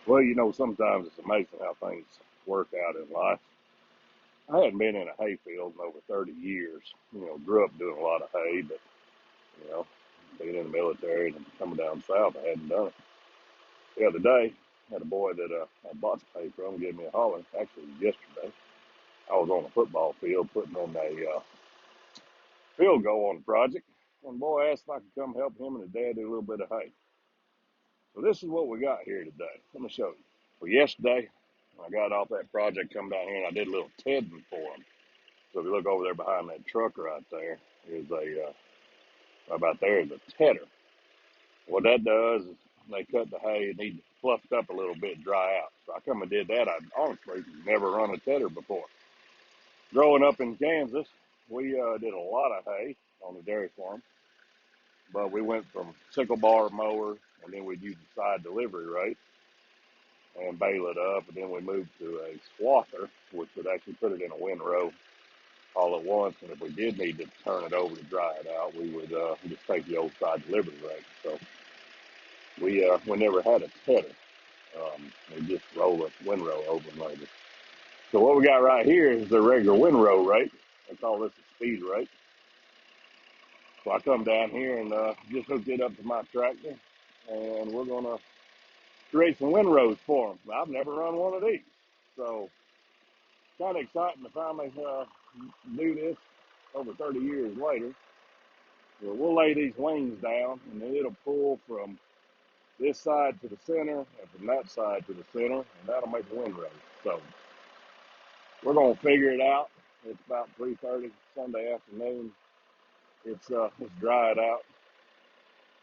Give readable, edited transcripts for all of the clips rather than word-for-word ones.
Well, sometimes it's amazing how things work out in life. I hadn't been in a hayfield in over 30 years. Grew up doing a lot of hay, but, you know, being in the military and coming down south, I hadn't done it. The other day, I had a boy that I bought some hay from gave me a holler. Actually, yesterday, I was on a football field putting in a field goal on the project. And the boy asked if I could come help him and his dad do a little bit of hay. So this is what we got here today. Let me show you. Well, yesterday, I got off that project, come down here, and I did a little tedding for him. So if you look over there behind that truck right there, is about there is a tedder. What that does is they cut the hay and need fluffed up a little bit, dry out. So I come and did that. I honestly never run a tedder before. Growing up in Kansas, we did a lot of hay on the dairy farm, but we went from sickle bar mower, and then we'd use the side delivery rake and bale it up, and then we moved to a swather, which would actually put it in a windrow all at once. And if we did need to turn it over to dry it out, we would just take the old side delivery rake. So we never had a tedder. We just roll a windrow over and over. So what we got right here is the regular windrow rake. They call this a speed rake. So I come down here and just hooked it up to my tractor, and we're gonna create some windrows for them. I've never run one of these, so kind of exciting to finally do this over 30 years later. Well, we'll lay these wings down, and then it'll pull from this side to the center and from that side to the center, and that'll make a windrow. So we're gonna figure it out. It's about 3:30 Sunday afternoon. It's dried out.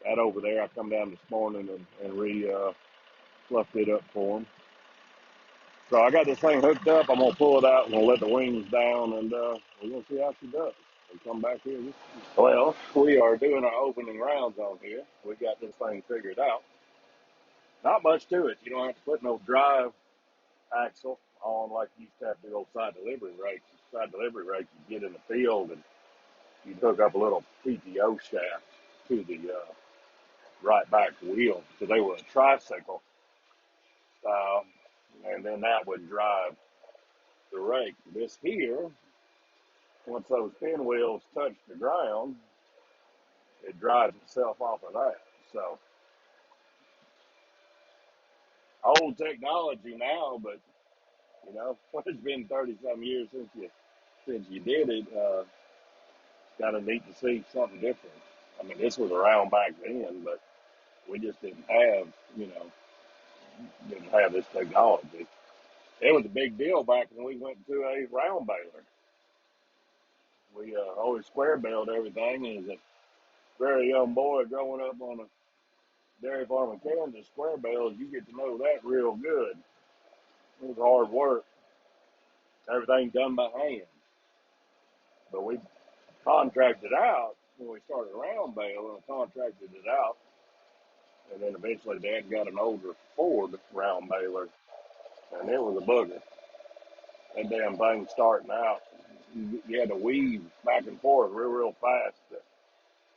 That over there, I come down this morning and fluffed it up for them. So I got this thing hooked up. I'm gonna pull it out and we'll let the wings down, and we're gonna see how she does. We'll come back here. Well, we are doing our opening rounds on here. We got this thing figured out. Not much to it. You don't have to put no drive axle on like you used to have to do old side delivery rakes. Side delivery rakes, you get in the field and you hook up a little PTO shaft to the right back wheel. So they were a tricycle style, and then that would drive the rake. This here, once those pinwheels touch the ground, it drives itself off of that. So old technology now, but when it's been 30 some years since you did it, kind of neat to see something different. I mean, this was around back then, but we just didn't have this technology. It was a big deal back when we went to a round baler. We always square baled everything, and as a very young boy growing up on a dairy farm in Kansas, square bales, you get to know that real good. It was hard work. Everything done by hand. But we contracted out when we started round bale, and contracted it out. And then eventually Dad got an older Ford round baler, and it was a booger. That damn thing starting out, you had to weave back and forth real fast to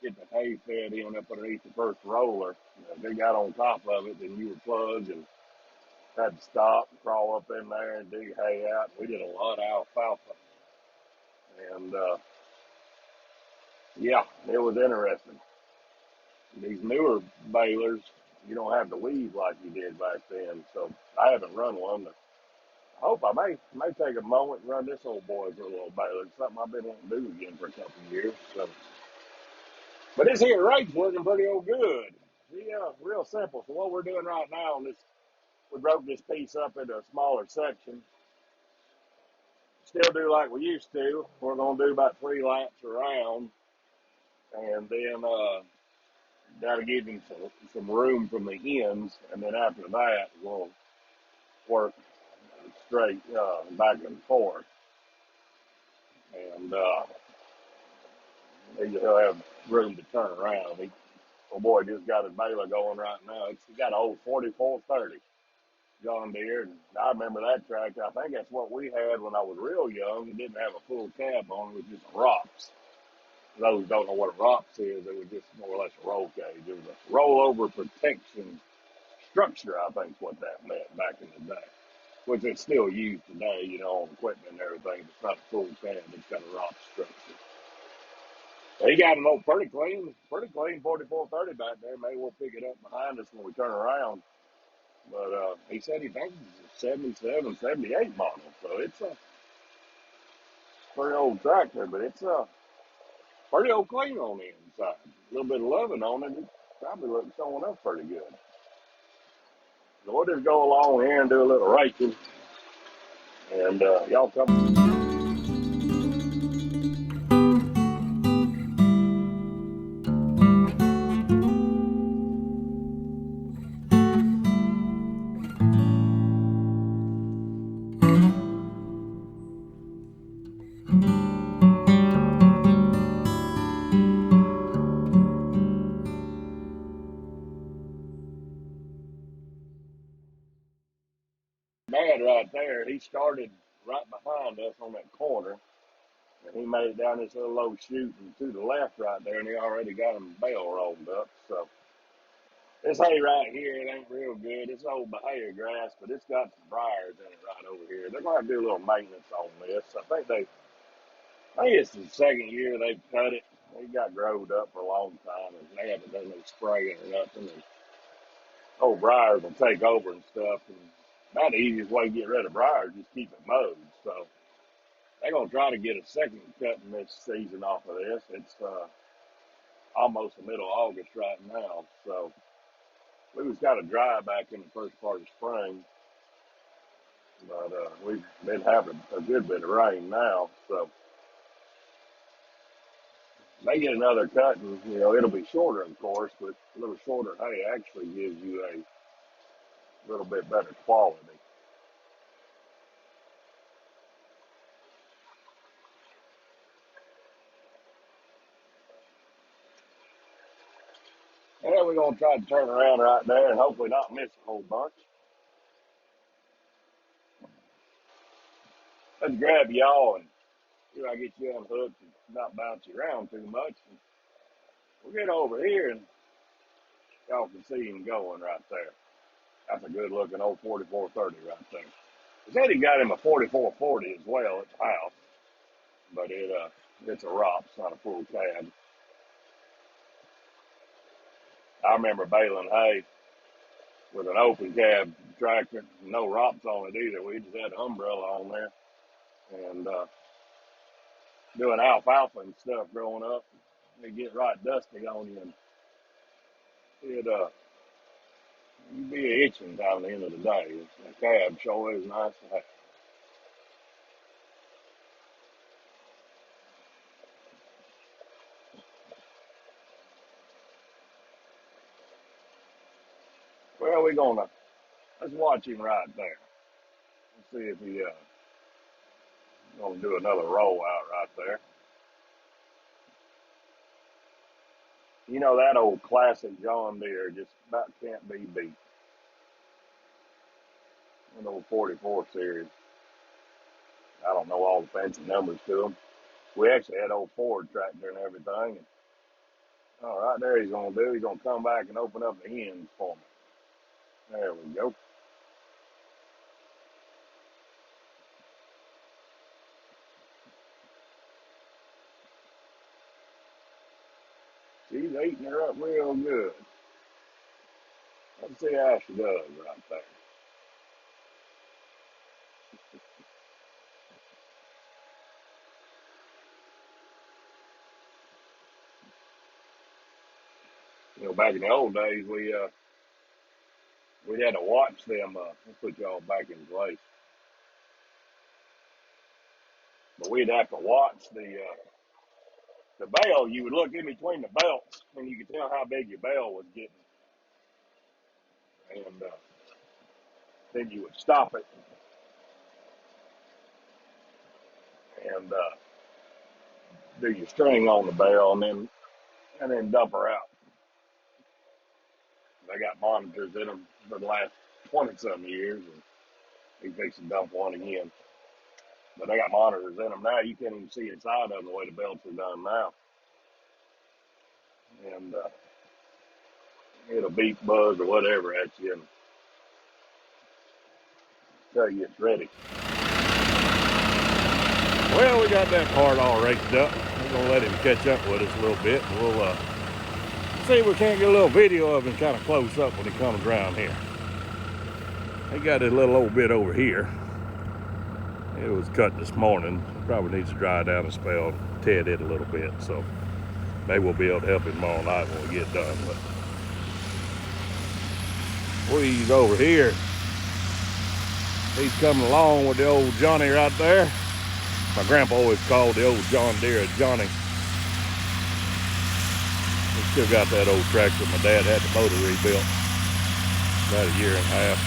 get the hay fed in up underneath the first roller. If they got on top of it, then you were plugged and had to stop and crawl up in there and dig hay out. We did a lot of alfalfa. And yeah, it was interesting. These newer balers, you don't have to weave like you did back then. So I haven't run one. I hope I may take a moment and run this old boy for a little baler. It's something I've been wanting to do again for a couple of years. So, but this here rake's working pretty old good. Yeah, real simple. So what we're doing right now on this, we broke this piece up into a smaller section. Still do like we used to. We're gonna do about 3 laps around, and then gotta give him some room from the ends, and then after that we'll work straight back and forth, and he'll have room to turn around. Oh boy, just got his baler going right now. He got an old 4430 John Deere, and I remember that tractor. I think that's what we had when I was real young. It didn't have a full cab on it. It was just rocks. For those who don't know what a rocks is, it was just more or less a roll cage. It was a rollover protection structure, I think is what that meant back in the day, which it's still used today, on equipment and everything. It's not a full cab, it's got a rock structure. He got an old pretty clean 4430 back there. Maybe we'll pick it up behind us when we turn around. But he said he thinks it's a 77, 78 model. So it's a pretty old tractor, but it's pretty old clean on the inside. A little bit of loving on it. It probably looks showing up pretty good. So we'll just go along here and do a little raking. And y'all come. Dad right there, he started right behind us on that corner. And he made it down this little low chute and to the left right there, and he already got him bale rolled up. So this hay right here, it ain't real good. It's old Bahia grass, but it's got some briars in it right over here. They're going to do a little maintenance on this. I think it's the second year they've cut it. It got growed up for a long time, and they haven't done no spraying or nothing. And old briars will take over and stuff. And about the easiest way to get rid of briars is keep it mowed. So they're going to try to get a second cutting this season off of this. It's almost the middle of August right now. So we was kind of dry back in the first part of spring, but we've been having a good bit of rain now. So they get another cut, and it'll be shorter, of course, but a little shorter hay actually gives you a little bit better quality. And we're gonna try to turn around right there and hopefully not miss a whole bunch. Let's grab y'all and see if I get you unhooked and not bounce you around too much. And we'll get over here and y'all can see him going right there. That's a good looking old 4430 right there. He said he got him a 4440 as well at the house, but it's a ROP, it's not a full cab. I remember baling hay with an open cab tractor, no ROPs on it either. We just had an umbrella on there and doing alfalfa and stuff growing up. It get right dusty on you, and it you'd be itching down the end of the day. A cab sure is nice to have. Well, let's watch him right there. Let's see if he gonna do another roll out right there. That old classic John Deere just about can't be beat. An old 44 series. I don't know all the fancy numbers to them. We actually had old Ford tractor and everything. And, all right, there he's gonna do. He's gonna come back and open up the ends for me. There we go. She's eating her up real good. Let's see how she does right there. Back in the old days, we had to watch them. Let's put y'all back in place. But we'd have to watch the bale. You would look in between the belts, and you could tell how big your bale was getting, and then you would stop it and do your string on the bale, and then dump her out. They got monitors in them for the last 20 some years, and he fixed to dump one again. But they got monitors in them now. You can't even see inside of them the way the belts are done now. And it'll beep, buzz, or whatever at you. And Tell you it's ready. Well, we got that part all raked up. We're gonna let him catch up with us a little bit. We'll see if we can't get a little video of him kind of close up when he comes around here. He got a little old bit over here. It was cut this morning. Probably needs to dry down and spell, ted it a little bit. So maybe we'll be able to help him tomorrow night when we get done. But he's over here. He's coming along with the old Johnny right there. My grandpa always called the old John Deere a Johnny. We still got that old tractor. My dad had the motor rebuilt about a year and a half.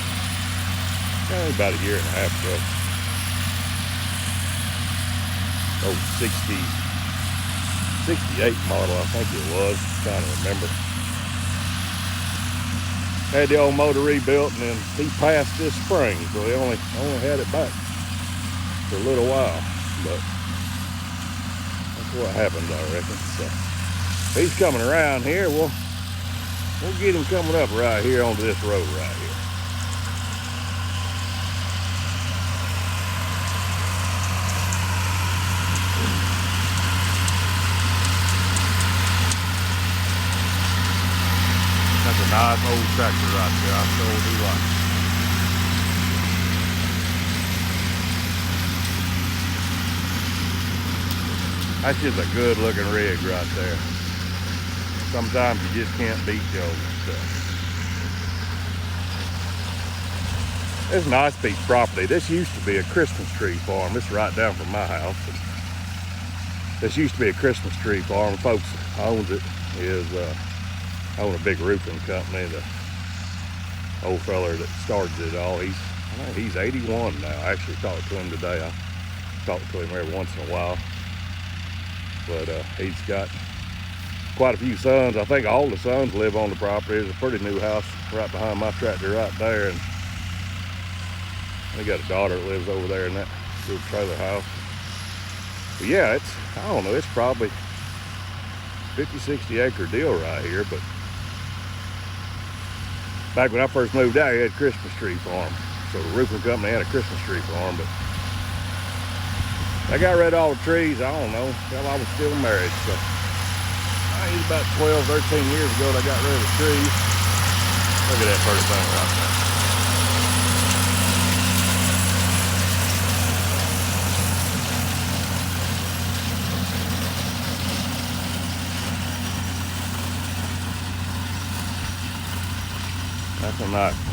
About a year and a half ago. Old 68 model, I think it was. Trying to remember. Had the old motor rebuilt, and then he passed this spring, so he only had it back for a little while. But that's what happened, I reckon. So he's coming around here. We'll get him coming up right here onto this road right here. That's a nice old tractor right there. I sure do like it. That's just a good looking rig right there. Sometimes you just can't beat the old stuff. It's a nice piece of property. This used to be a Christmas tree farm. This is right down from my house. This used to be a Christmas tree farm. Folks owns it own a big roofing company. The old feller that started it all, he's 81 now. I actually talked to him today. I talk to him every once in a while. But he's got quite a few sons. I think all the sons live on the property. There's a pretty new house right behind my tractor right there. And they got a daughter that lives over there in that little trailer house. But yeah, I don't know, it's probably 50, 60 acre deal right here. But back when I first moved out, he had a Christmas tree farm. So the roofing company had a Christmas tree farm, but I got rid of all the trees, I don't know, till I was still married. So I think about 12, 13 years ago that I got rid of the trees. Look at that pretty thing right there. That's a nice one.